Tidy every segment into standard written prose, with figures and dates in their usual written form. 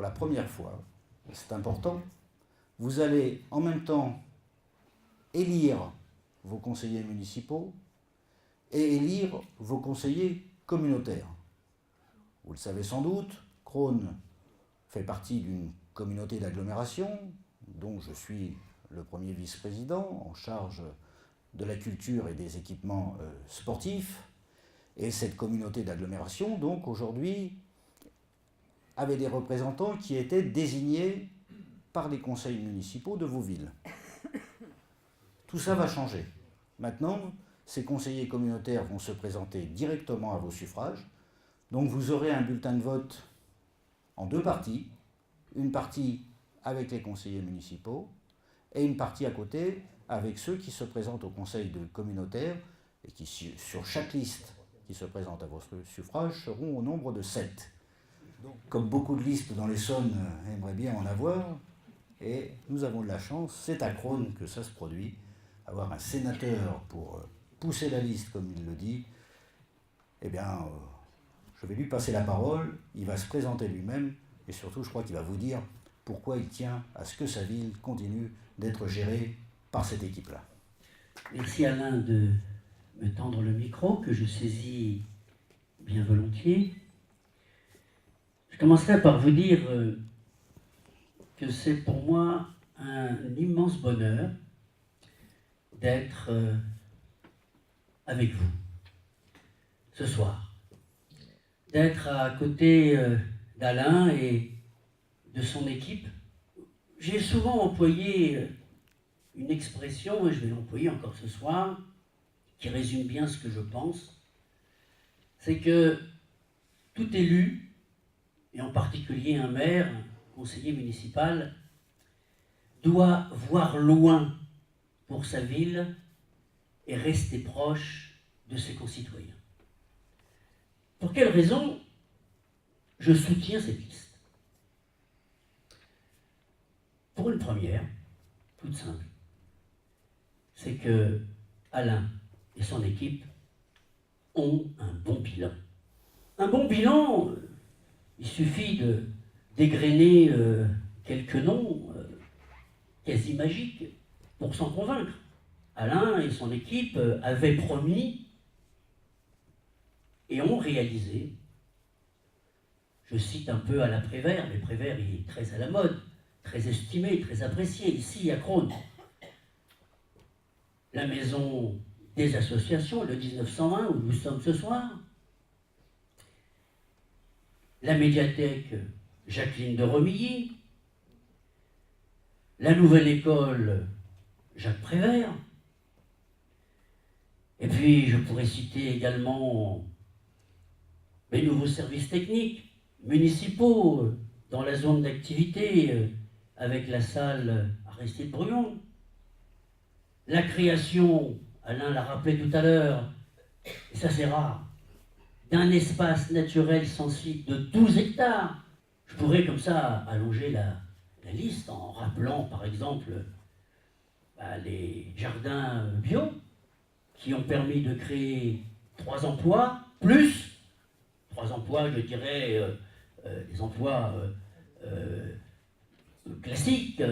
pour la première fois, c'est important, vous allez en même temps élire vos conseillers municipaux et élire vos conseillers communautaires. Vous le savez sans doute, Crosne fait partie d'une communauté d'agglomération, dont je suis le premier vice-président en charge de la culture et des équipements sportifs. Et cette communauté d'agglomération, donc aujourd'hui, avait des représentants qui étaient désignés par les conseils municipaux de vos villes. Tout ça va changer. Maintenant, ces conseillers communautaires vont se présenter directement à vos suffrages. Donc vous aurez un bulletin de vote en deux parties. Une partie avec les conseillers municipaux et une partie à côté avec ceux qui se présentent au conseil de communautaire et qui, sur chaque liste qui se présente à vos suffrages, seront au nombre de 7. Comme beaucoup de listes dans l'Essonne aimeraient bien en avoir, et nous avons de la chance, c'est à Crosne que ça se produit, avoir un sénateur pour pousser la liste, comme il le dit, eh bien, je vais lui passer la parole, il va se présenter lui-même, et surtout, je crois qu'il va vous dire pourquoi il tient à ce que sa ville continue d'être gérée par cette équipe-là. Merci Alain de me tendre le micro, que je saisis bien volontiers. Je commencerai par vous dire que c'est pour moi un immense bonheur d'être avec vous ce soir, d'être à côté d'Alain et de son équipe. J'ai souvent employé une expression, et je vais l'employer encore ce soir, qui résume bien ce que je pense, c'est que tout élu, et en particulier un maire, un conseiller municipal, doit voir loin pour sa ville et rester proche de ses concitoyens. Pour quelle raison je soutiens cette liste? Pour une première, toute simple, c'est que Alain et son équipe ont un bon bilan. Un bon bilan, il suffit de dégrainer quelques noms quasi magiques pour s'en convaincre. Alain et son équipe avaient promis et ont réalisé, je cite un peu Alain Prévert, mais Prévert il est très à la mode, très estimé, très apprécié ici à Crosne. La maison des associations, le 1901 où nous sommes ce soir, la médiathèque Jacqueline de Romilly, la nouvelle école Jacques Prévert, et puis je pourrais citer également les nouveaux services techniques municipaux dans la zone d'activité avec la salle Aristide Brujon, la création, Alain l'a rappelé tout à l'heure, et ça c'est rare, d'un espace naturel sensible de 12 hectares. Je pourrais comme ça allonger la liste en rappelant par exemple les jardins bio qui ont permis de créer 3 emplois, plus 3 emplois, je dirais, des emplois classiques,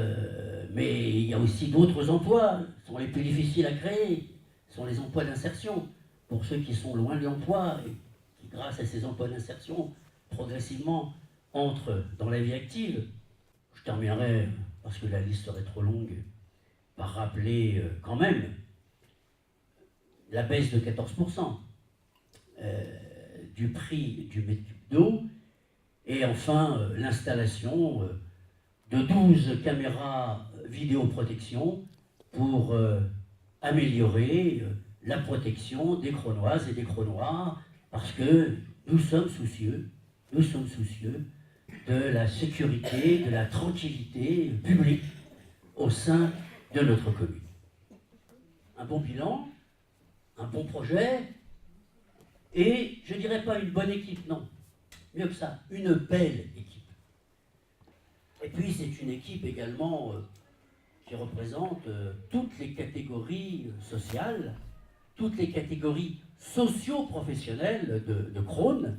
mais il y a aussi d'autres emplois, ce sont les plus difficiles à créer, ce sont les emplois d'insertion, pour ceux qui sont loin de l'emploi et qui, grâce à ces emplois d'insertion, progressivement entrent dans la vie active. Je terminerai, parce que la liste serait trop longue, par rappeler quand même la baisse de 14% du prix du mètre cube d'eau, et enfin l'installation de 12 caméras vidéoprotection pour améliorer la protection des Crosnoises et des Crosnois, parce que nous sommes soucieux de la sécurité, de la tranquillité publique au sein de notre commune. Un bon bilan, un bon projet, et je ne dirais pas une bonne équipe, non, mieux que ça, une belle équipe. Et puis c'est une équipe également qui représente toutes les catégories sociales, toutes les catégories socio-professionnelles de Crosne,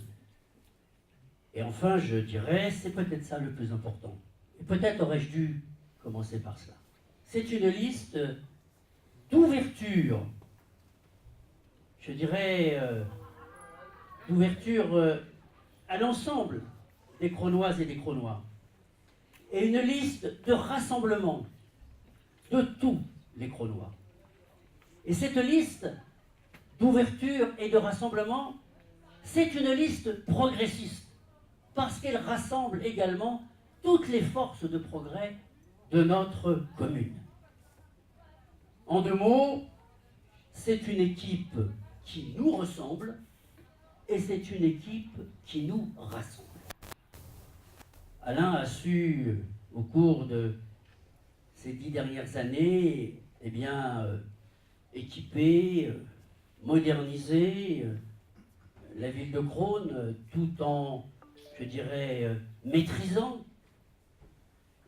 Et enfin, je dirais, c'est peut-être ça le plus important. Et peut-être aurais-je dû commencer par cela. C'est une liste d'ouverture, je dirais, d'ouverture à l'ensemble des Cronoises et des Cronois. Et une liste de rassemblement de tous les Cronois. Et cette liste d'ouverture et de rassemblement, c'est une liste progressiste, parce qu'elle rassemble également toutes les forces de progrès de notre commune. En 2 mots, c'est une équipe qui nous ressemble et c'est une équipe qui nous rassemble. Alain a su, au cours de ces 10 dernières années, eh bien, équiper, moderniser la ville de Crosne, tout en, je dirais, maîtrisant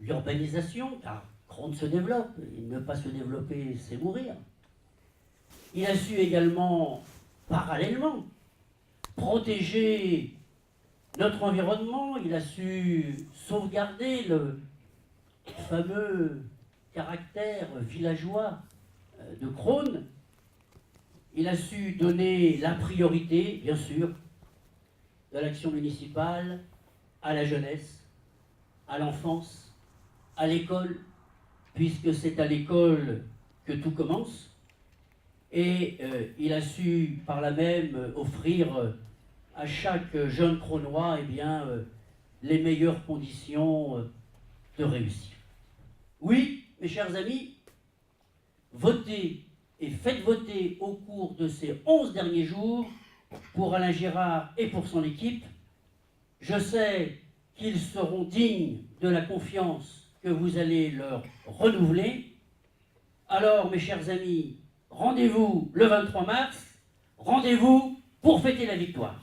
l'urbanisation, car Crosne se développe, et ne pas se développer, c'est mourir. Il a su également, parallèlement, protéger notre environnement, il a su sauvegarder le fameux caractère villageois de Crosne. Il a su donner la priorité, bien sûr, de l'action municipale à la jeunesse, à l'enfance, à l'école, puisque c'est à l'école que tout commence. Et il a su par là même offrir à chaque jeune Cronois eh bien, les meilleures conditions de réussir. Oui, mes chers amis, votez et faites voter au cours de ces 11 derniers jours pour Alain Girard et pour son équipe. Je sais qu'ils seront dignes de la confiance que vous allez leur renouveler. Alors, mes chers amis, rendez-vous le 23 mars, rendez-vous pour fêter la victoire.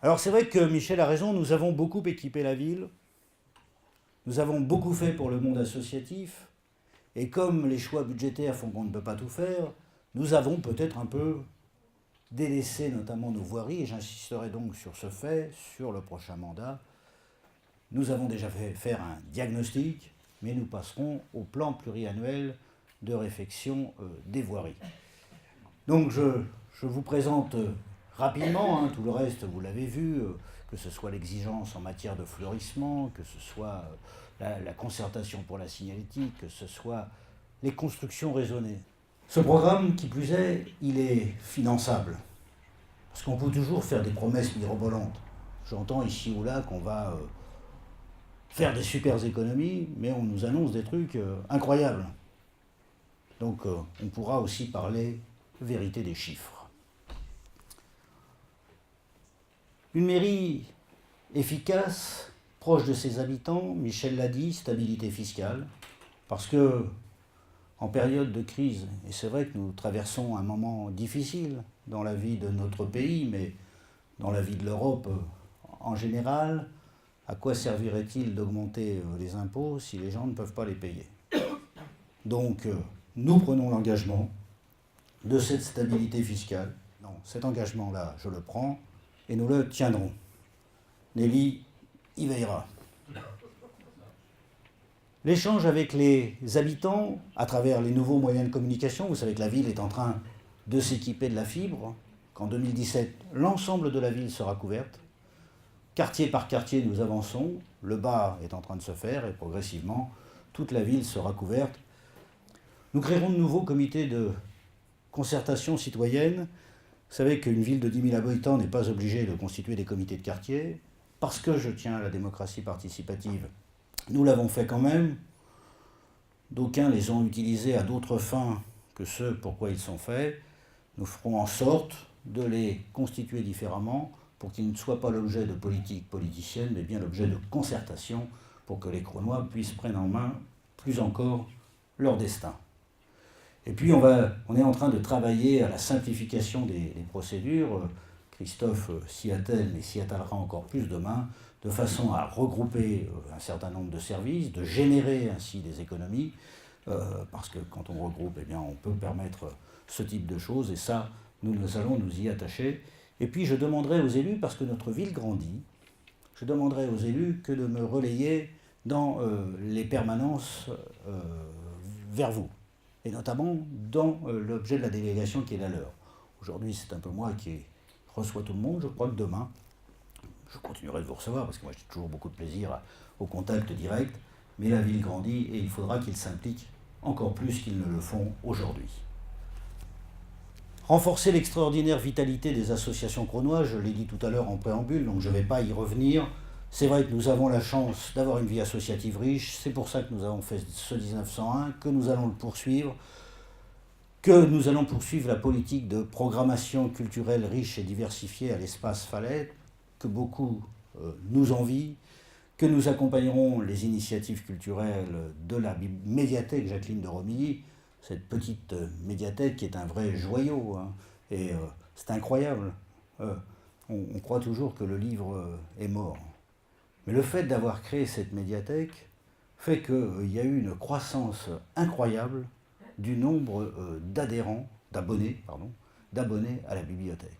Alors c'est vrai que Michel a raison, nous avons beaucoup équipé la ville, nous avons beaucoup fait pour le monde associatif, et comme les choix budgétaires font qu'on ne peut pas tout faire, nous avons peut-être un peu délaissé notamment nos voiries, et j'insisterai donc sur ce fait, sur le prochain mandat. Nous avons déjà fait faire un diagnostic, mais nous passerons au plan pluriannuel de réfection des voiries. Donc je vous présente rapidement, tout le reste vous l'avez vu, que ce soit l'exigence en matière de fleurissement, que ce soit la concertation pour la signalétique, que ce soit les constructions raisonnées. Ce programme, qui plus est, il est finançable. Parce qu'on peut toujours faire des promesses mirobolantes. J'entends ici ou là qu'on va faire des super économies, mais on nous annonce des trucs incroyables. Donc on pourra aussi parler vérité des chiffres. Une mairie efficace, proche de ses habitants, Michel l'a dit, stabilité fiscale, parce que en période de crise, et c'est vrai que nous traversons un moment difficile dans la vie de notre pays, mais dans la vie de l'Europe en général, à quoi servirait-il d'augmenter les impôts si les gens ne peuvent pas les payer? Donc nous prenons l'engagement de cette stabilité fiscale. Non, cet engagement-là, je le prends, et nous le tiendrons. Nelly y veillera. L'échange avec les habitants, à travers les nouveaux moyens de communication, vous savez que la ville est en train de s'équiper de la fibre, qu'en 2017, l'ensemble de la ville sera couverte. Quartier par quartier, nous avançons, le bas est en train de se faire, et progressivement, toute la ville sera couverte. Nous créerons de nouveaux comités de concertation citoyenne. Vous savez qu'une ville de 10 000 habitants n'est pas obligée de constituer des comités de quartier. Parce que je tiens à la démocratie participative, nous l'avons fait quand même. D'aucuns les ont utilisés à d'autres fins que ce pour quoi ils sont faits. Nous ferons en sorte de les constituer différemment pour qu'ils ne soient pas l'objet de politiques politiciennes, mais bien l'objet de concertation pour que les Cronois puissent prendre en main plus encore leur destin. Et puis on est en train de travailler à la simplification des procédures. Christophe s'y attelle et s'y attellera encore plus demain, de façon à regrouper un certain nombre de services, de générer ainsi des économies, parce que quand on regroupe, eh bien, on peut permettre ce type de choses, et ça, nous allons nous y attacher. Et puis je demanderai aux élus, parce que notre ville grandit, je demanderai aux élus que de me relayer dans les permanences vers vous, et notamment dans l'objet de la délégation qui est la leur. Aujourd'hui, c'est un peu moi qui reçois tout le monde. Je crois que demain, je continuerai de vous recevoir, parce que moi j'ai toujours beaucoup de plaisir au contact direct, mais la ville grandit et il faudra qu'ils s'impliquent encore plus qu'ils ne le font aujourd'hui. Renforcer l'extraordinaire vitalité des associations crosnoises, je l'ai dit tout à l'heure en préambule, donc je ne vais pas y revenir. C'est vrai que nous avons la chance d'avoir une vie associative riche, c'est pour ça que nous avons fait ce 1901, que nous allons le poursuivre, que nous allons poursuivre la politique de programmation culturelle riche et diversifiée à l'espace Falais, que beaucoup nous envient, que nous accompagnerons les initiatives culturelles de la médiathèque Jacqueline de Romilly, cette petite médiathèque qui est un vrai joyau, hein, et c'est incroyable. On croit toujours que le livre est mort. Mais le fait d'avoir créé cette médiathèque fait qu'il y a eu une croissance incroyable du nombre d'adhérents, d'abonnés à la bibliothèque.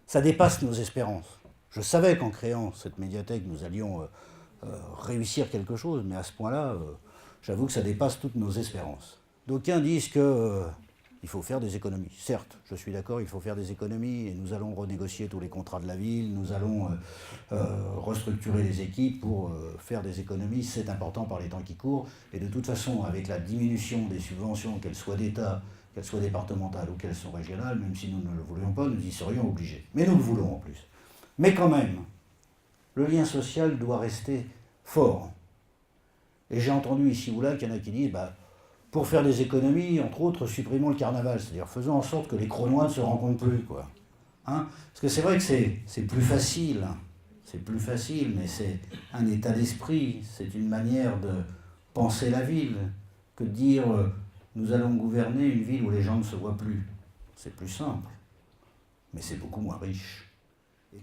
Ça dépasse nos espérances. Je savais qu'en créant cette médiathèque, nous allions réussir quelque chose, mais à ce point-là, j'avoue que ça dépasse toutes nos espérances. D'aucuns disent qu'il faut faire des économies. Certes, je suis d'accord, il faut faire des économies, et nous allons renégocier tous les contrats de la ville, nous allons restructurer les équipes pour faire des économies. C'est important par les temps qui courent, et de toute façon, avec la diminution des subventions, qu'elles soient d'État, qu'elles soient départementales ou qu'elles soient régionales, même si nous ne le voulions pas, nous y serions obligés. Mais nous le voulons en plus. Mais quand même, le lien social doit rester fort. Et j'ai entendu ici ou là qu'il y en a qui disent, pour faire des économies, entre autres, supprimons le carnaval, c'est-à-dire faisons en sorte que les crosnois ne se rencontrent plus, quoi. Hein? Parce que c'est vrai que c'est plus facile, mais c'est un état d'esprit, c'est une manière de penser la ville, que de dire nous allons gouverner une ville où les gens ne se voient plus. C'est plus simple, mais c'est beaucoup moins riche.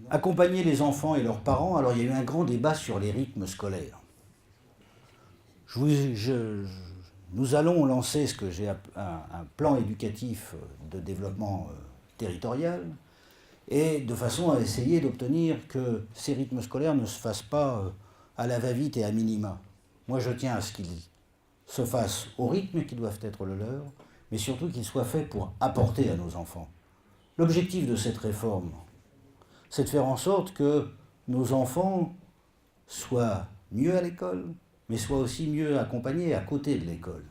Accompagner les enfants et leurs parents, alors il y a eu un grand débat sur les rythmes scolaires. Nous allons lancer ce que j'ai un plan éducatif de développement territorial, et de façon à essayer d'obtenir que ces rythmes scolaires ne se fassent pas à la va-vite et à minima. Moi je tiens à ce qu'ils se fassent au rythme qui doivent être le leur, mais surtout qu'ils soient faits pour apporter à nos enfants. L'objectif de cette réforme, c'est de faire en sorte que nos enfants soient mieux à l'école, mais soient aussi mieux accompagnés à côté de l'école.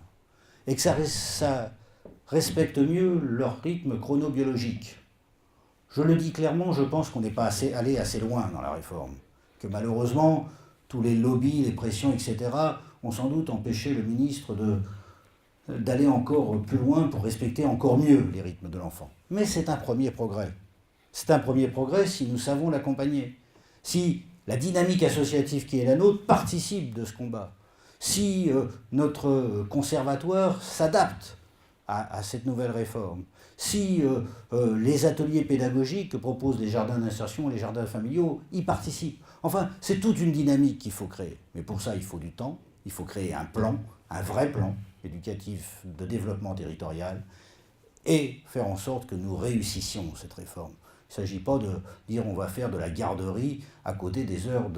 Et que ça respecte mieux leur rythme chronobiologique. Je le dis clairement, je pense qu'on n'est pas allé assez loin dans la réforme. Que malheureusement, tous les lobbies, les pressions, etc., ont sans doute empêché le ministre d'aller encore plus loin pour respecter encore mieux les rythmes de l'enfant. Mais c'est un premier progrès. C'est un premier progrès si nous savons l'accompagner. Si la dynamique associative qui est la nôtre participe de ce combat. Si notre conservatoire s'adapte à cette nouvelle réforme. Si les ateliers pédagogiques que proposent les jardins d'insertion, les jardins familiaux, y participent. Enfin, c'est toute une dynamique qu'il faut créer. Mais pour ça, il faut du temps. Il faut créer un plan, un vrai plan éducatif de développement territorial et faire en sorte que nous réussissions cette réforme. Il ne s'agit pas de dire on va faire de la garderie à côté des heures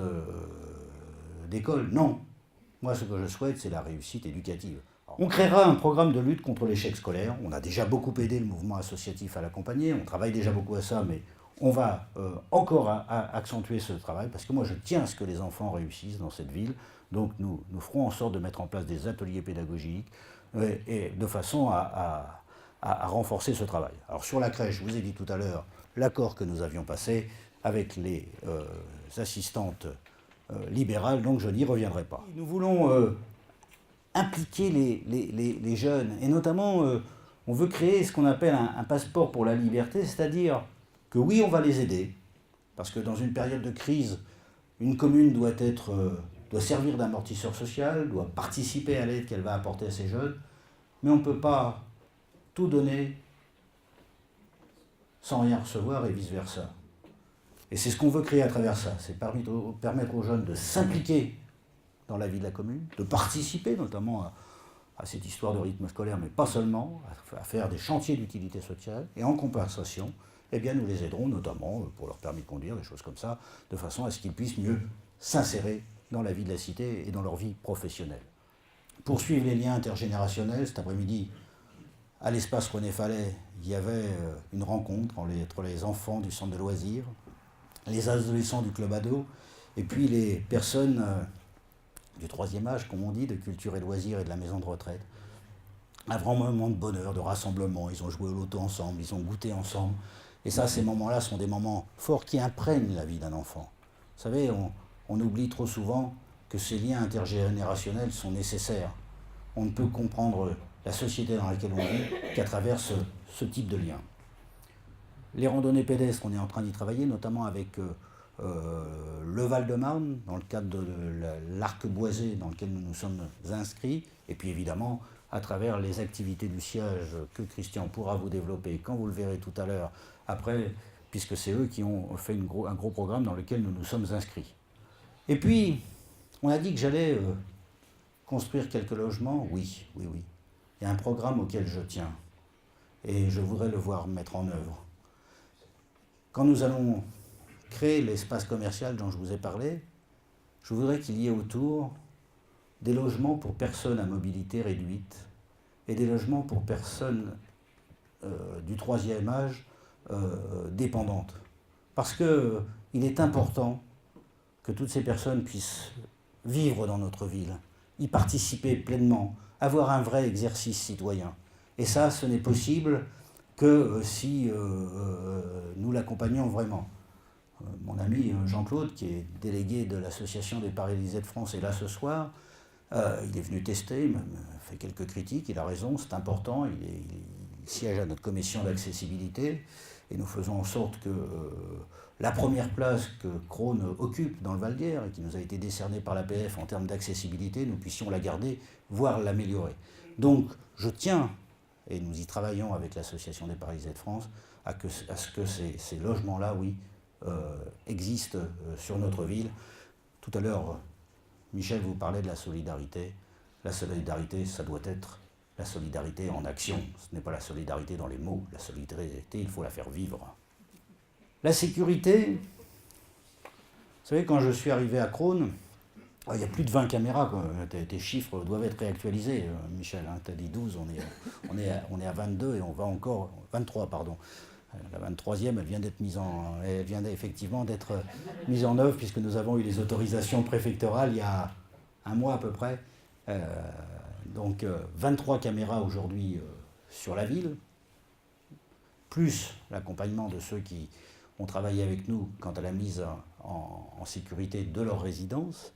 d'école. Non. Moi, ce que je souhaite, c'est la réussite éducative. On créera un programme de lutte contre l'échec scolaire. On a déjà beaucoup aidé le mouvement associatif à l'accompagner. On travaille déjà beaucoup à ça, mais on va encore accentuer ce travail parce que moi, je tiens à ce que les enfants réussissent dans cette ville. Donc, nous ferons en sorte de mettre en place des ateliers pédagogiques et de façon à renforcer ce travail. Alors, sur la crèche, je vous ai dit tout à l'heure l'accord que nous avions passé avec les assistantes libérales, donc je n'y reviendrai pas. Nous voulons impliquer les jeunes, et notamment, on veut créer ce qu'on appelle un passeport pour la liberté, c'est-à-dire que oui, on va les aider, parce que dans une période de crise, une commune doit servir d'amortisseur social, doit participer à l'aide qu'elle va apporter à ces jeunes, mais on ne peut pas tout donner sans rien recevoir et vice-versa. Et c'est ce qu'on veut créer à travers ça, c'est permettre aux jeunes de s'impliquer dans la vie de la commune, de participer notamment à cette histoire de rythme scolaire, mais pas seulement, à faire des chantiers d'utilité sociale, et en compensation, eh bien, nous les aiderons notamment pour leur permis de conduire, des choses comme ça, de façon à ce qu'ils puissent mieux s'insérer dans la vie de la cité et dans leur vie professionnelle. Poursuivre les liens intergénérationnels, cet après-midi, à l'espace René Fallet, il y avait une rencontre entre les enfants du centre de loisirs, les adolescents du club ado, et puis les personnes du troisième âge, comme on dit, de culture et loisirs et de la maison de retraite. Un vrai moment de bonheur, de rassemblement. Ils ont joué au loto ensemble, ils ont goûté ensemble. Et ça, ces moments-là sont des moments forts qui imprègnent la vie d'un enfant. Vous savez, on oublie trop souvent que ces liens intergénérationnels sont nécessaires. On ne peut comprendre la société dans laquelle on vit qu'à travers ce type de lien. Les randonnées pédestres, on est en train d'y travailler, notamment avec le Val-de-Marne, dans le cadre de l'arc boisé dans lequel nous nous sommes inscrits, et puis évidemment à travers les activités du siège que Christian pourra vous développer quand vous le verrez tout à l'heure, après, puisque c'est eux qui ont fait un gros programme dans lequel nous nous sommes inscrits. Et puis, on a dit que j'allais construire quelques logements. Oui. Il y a un programme auquel je tiens, et je voudrais le voir mettre en œuvre. Quand nous allons créer l'espace commercial dont je vous ai parlé, je voudrais qu'il y ait autour des logements pour personnes à mobilité réduite et des logements pour personnes du troisième âge dépendantes. Parce qu'il est important que toutes ces personnes puissent vivre dans notre ville, y participer pleinement, avoir un vrai exercice citoyen. Et ça, ce n'est possible que si nous l'accompagnons vraiment. Mon ami Jean-Claude, qui est délégué de l'association des paralysés de France, est là ce soir. Il est venu tester, il m'a fait quelques critiques, il a raison, c'est important, il siège à notre commission d'accessibilité, et nous faisons en sorte que la première place que Crosne occupe dans le Val d'Hier, et qui nous a été décernée par l'APF en termes d'accessibilité, nous puissions la garder, voire l'améliorer. Donc, je tiens, et nous y travaillons avec l'association des paralysés de France, à ce que ces logements-là, oui, existent sur notre ville. Tout à l'heure, Michel vous parlait de la solidarité. La solidarité, ça doit être la solidarité en action. Ce n'est pas la solidarité dans les mots. La solidarité, il faut la faire vivre. La sécurité, vous savez, quand je suis arrivé à Crosne, il y a plus de 20 caméras, quoi. Tes chiffres doivent être réactualisés, Michel. Hein, tu as dit 12, on est à 22 et on va encore... 23, pardon. La 23e, elle vient effectivement d'être mise en œuvre, puisque nous avons eu les autorisations préfectorales il y a un mois à peu près. Donc 23 caméras aujourd'hui sur la ville, plus l'accompagnement de ceux qui ont travaillé avec nous quant à la mise en sécurité de leur résidence.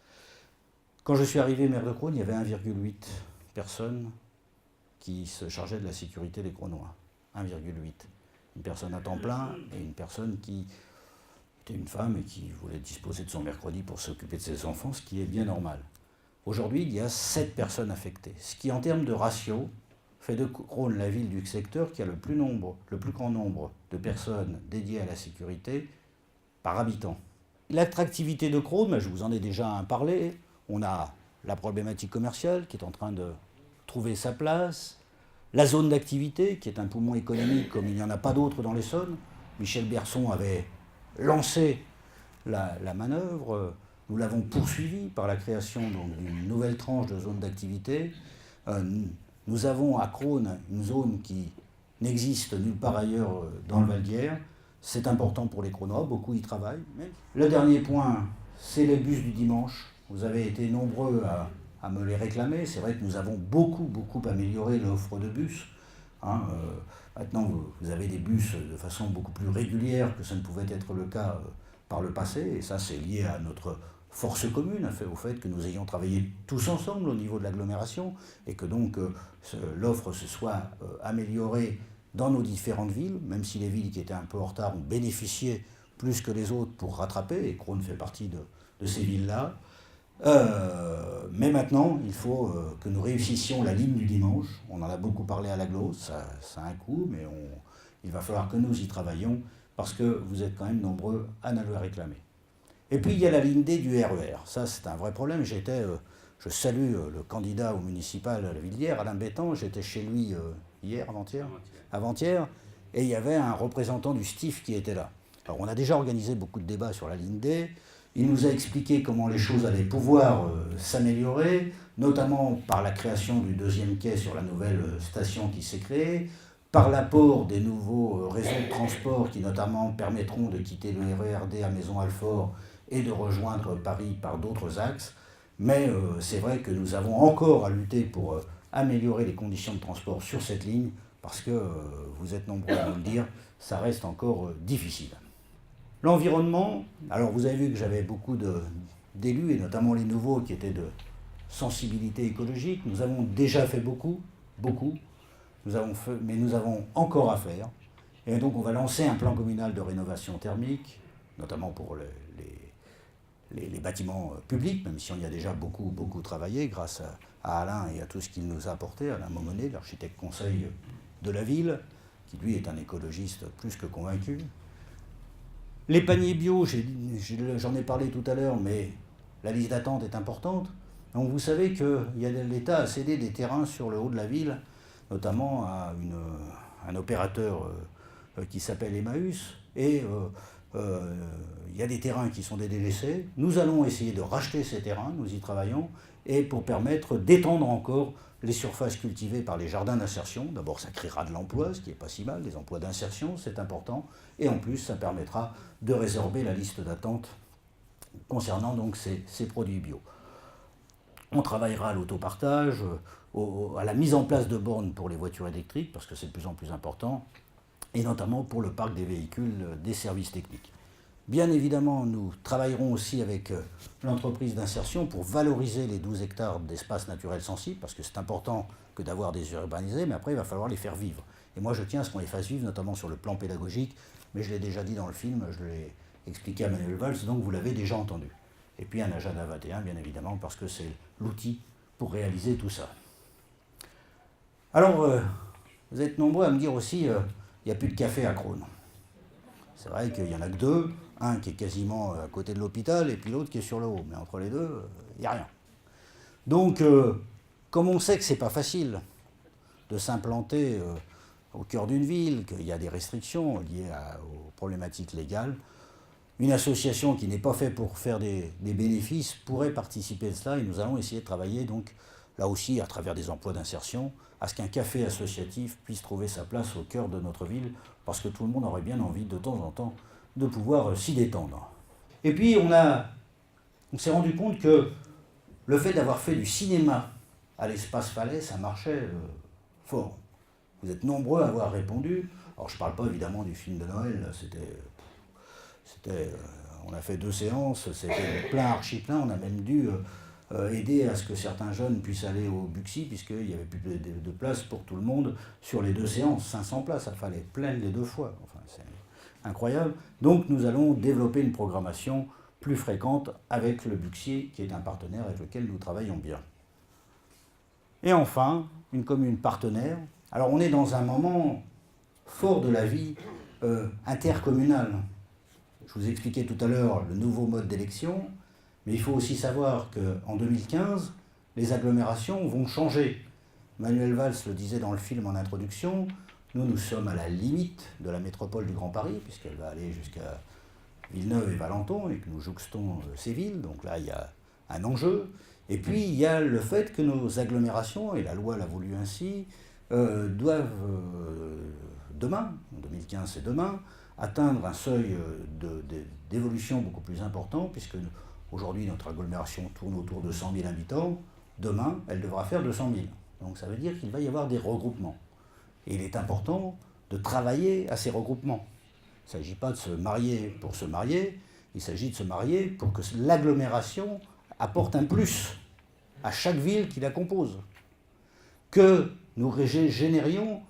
Quand je suis arrivé maire de Crosne, il y avait 1,8 personnes qui se chargeaient de la sécurité des Crosnois. 1,8. Une personne à temps plein et une personne qui était une femme et qui voulait disposer de son mercredi pour s'occuper de ses enfants, ce qui est bien normal. Aujourd'hui, il y a 7 personnes affectées, ce qui, en termes de ratio, fait de Crosne la ville du secteur qui a le plus grand nombre de personnes dédiées à la sécurité par habitant. L'attractivité de Crosne, je vous en ai déjà parlé, on a la problématique commerciale qui est en train de trouver sa place, la zone d'activité, qui est un poumon économique comme il n'y en a pas d'autre dans l'Essonne. Michel Berson avait lancé la manœuvre. Nous l'avons poursuivi par la création d'une nouvelle tranche de zone d'activité. Nous avons à Crosne une zone qui n'existe nulle part ailleurs dans le Val d'Hier. C'est important pour les Crosnois, beaucoup y travaillent. Le dernier point, c'est les bus du dimanche. Vous avez été nombreux à me les réclamer. C'est vrai que nous avons beaucoup amélioré l'offre de bus. Maintenant, vous avez des bus de façon beaucoup plus régulière que ça ne pouvait être le cas par le passé. Et ça, c'est lié à notre force commune, au fait que nous ayons travaillé tous ensemble au niveau de l'agglomération et que donc l'offre se soit améliorée dans nos différentes villes, même si les villes qui étaient un peu en retard ont bénéficié plus que les autres pour rattraper, et Crosne fait partie de ces villes-là. Mais maintenant, il faut que nous réussissions la ligne du dimanche. On en a beaucoup parlé à l'agglo, ça a un coût, mais il va falloir que nous y travaillions parce que vous êtes quand même nombreux à nous le réclamer. Et puis il y a la ligne D du RER. Ça, c'est un vrai problème. J'étais je salue le candidat au municipal à la ville d'hier, Alain Bétan. J'étais chez lui hier, avant-hier, et il y avait un représentant du STIF qui était là. Alors on a déjà organisé beaucoup de débats sur la ligne D. Il nous a expliqué comment les choses allaient pouvoir s'améliorer, notamment par la création du deuxième quai sur la nouvelle station qui s'est créée, par l'apport des nouveaux réseaux de transport qui notamment permettront de quitter le RERD à Maison-Alfort et de rejoindre Paris par d'autres axes. Mais c'est vrai que nous avons encore à lutter pour améliorer les conditions de transport sur cette ligne, parce que, vous êtes nombreux à nous le dire, ça reste encore difficile. L'environnement, alors vous avez vu que j'avais beaucoup d'élus, et notamment les nouveaux qui étaient de sensibilité écologique. Nous avons déjà fait beaucoup, mais nous avons encore à faire. Et donc on va lancer un plan communal de rénovation thermique, notamment pour les bâtiments publics, même si on y a déjà beaucoup travaillé grâce à Alain et à tout ce qu'il nous a apporté, Alain Momonet, l'architecte conseil de la ville, qui lui est un écologiste plus que convaincu. Les paniers bio, j'en ai parlé tout à l'heure, mais la liste d'attente est importante. Donc vous savez que l'État a cédé des terrains sur le haut de la ville, notamment à un opérateur qui s'appelle Emmaüs, et il y a des terrains qui sont délaissés. Nous allons essayer de racheter ces terrains, nous y travaillons, et pour permettre d'étendre encore les surfaces cultivées par les jardins d'insertion. D'abord, ça créera de l'emploi, ce qui n'est pas si mal, des emplois d'insertion, c'est important, et en plus, ça permettra de résorber la liste d'attente concernant donc ces produits bio. On travaillera à l'autopartage, à la mise en place de bornes pour les voitures électriques, parce que c'est de plus en plus important, et notamment pour le parc des véhicules des services techniques. Bien évidemment, nous travaillerons aussi avec l'entreprise d'insertion pour valoriser les 12 hectares d'espaces naturels sensibles, parce que c'est important que d'avoir des urbanisés, mais après il va falloir les faire vivre. Et moi je tiens à ce qu'on les fasse vivre, notamment sur le plan pédagogique, mais je l'ai déjà dit dans le film, je l'ai expliqué à Manuel Valls, donc vous l'avez déjà entendu. Et puis un agenda 21, bien évidemment, parce que c'est l'outil pour réaliser tout ça. Alors, vous êtes nombreux à me dire aussi, il n'y a plus de café à Crosne. C'est vrai qu'il n'y en a que deux, un qui est quasiment à côté de l'hôpital et puis l'autre qui est sur le haut. Mais entre les deux, il n'y a rien. Donc, comme on sait que ce n'est pas facile de s'implanter au cœur d'une ville, qu'il y a des restrictions liées aux problématiques légales, une association qui n'est pas faite pour faire des bénéfices pourrait participer de cela, et nous allons essayer de travailler donc là aussi à travers des emplois d'insertion à ce qu'un café associatif puisse trouver sa place au cœur de notre ville, parce que tout le monde aurait bien envie de temps en temps de pouvoir s'y détendre. Et puis on s'est rendu compte que le fait d'avoir fait du cinéma à l'espace Falais, ça marchait fort. Vous êtes nombreux à avoir répondu. Alors je ne parle pas évidemment du film de Noël, on a fait 2 séances, c'était plein, archi plein, on a même dû aider à ce que certains jeunes puissent aller au Buxy, puisqu'il n'y avait plus de place pour tout le monde sur les 2 séances, 500 places, ça fallait plein les 2 fois, enfin, c'est incroyable. Donc nous allons développer une programmation plus fréquente avec le Buxy, qui est un partenaire avec lequel nous travaillons bien. Et enfin, une commune partenaire. Alors on est dans un moment fort de la vie intercommunale. Je vous ai expliqué tout à l'heure le nouveau mode d'élection, mais il faut aussi savoir qu'en 2015, les agglomérations vont changer. Manuel Valls le disait dans le film en introduction, nous sommes à la limite de la métropole du Grand Paris, puisqu'elle va aller jusqu'à Villeneuve et Valenton, et que nous jouxtons ces villes, donc là il y a un enjeu. Et puis il y a le fait que nos agglomérations, et la loi l'a voulu ainsi, doivent demain, en 2015 c'est demain, atteindre un seuil d'évolution beaucoup plus important, puisque aujourd'hui notre agglomération tourne autour de 100 000 habitants, demain elle devra faire 200 000. Donc ça veut dire qu'il va y avoir des regroupements. Et il est important de travailler à ces regroupements. Il ne s'agit pas de se marier pour se marier, il s'agit de se marier pour que l'agglomération apporte un plus à chaque ville qui la compose. Que nous générions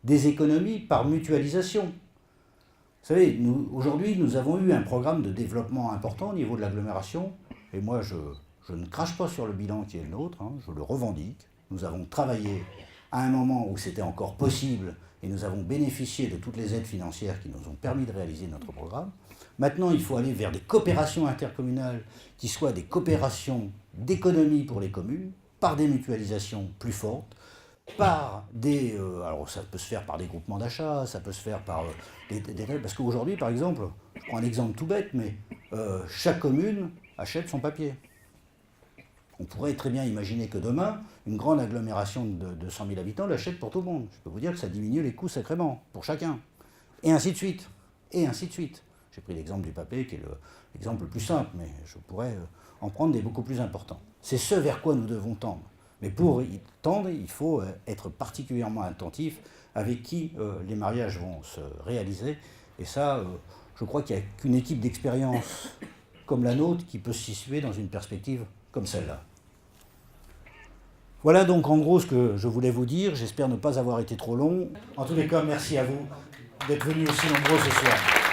des économies par mutualisation. Vous savez, aujourd'hui, nous avons eu un programme de développement important au niveau de l'agglomération, et moi, je ne crache pas sur le bilan qui est le nôtre, je le revendique. Nous avons travaillé à un moment où c'était encore possible, et nous avons bénéficié de toutes les aides financières qui nous ont permis de réaliser notre programme. Maintenant, il faut aller vers des coopérations intercommunales qui soient des coopérations d'économie pour les communes, par des mutualisations plus fortes, par des... alors ça peut se faire par des groupements d'achat, ça peut se faire par parce qu'aujourd'hui, par exemple, je prends un exemple tout bête, mais chaque commune achète son papier. On pourrait très bien imaginer que demain, une grande agglomération de 100 000 habitants l'achète pour tout le monde. Je peux vous dire que ça diminue les coûts sacrément, pour chacun. Et ainsi de suite. Et ainsi de suite. J'ai pris l'exemple du papier qui est l'exemple le plus simple, mais je pourrais en prendre des beaucoup plus importants. C'est ce vers quoi nous devons tendre. Mais pour y tendre, il faut être particulièrement attentif avec qui les mariages vont se réaliser. Et ça, je crois qu'il n'y a qu'une équipe d'expérience comme la nôtre qui peut se situer dans une perspective comme celle-là. Voilà donc en gros ce que je voulais vous dire. J'espère ne pas avoir été trop long. En tous les cas, merci à vous d'être venus aussi nombreux ce soir.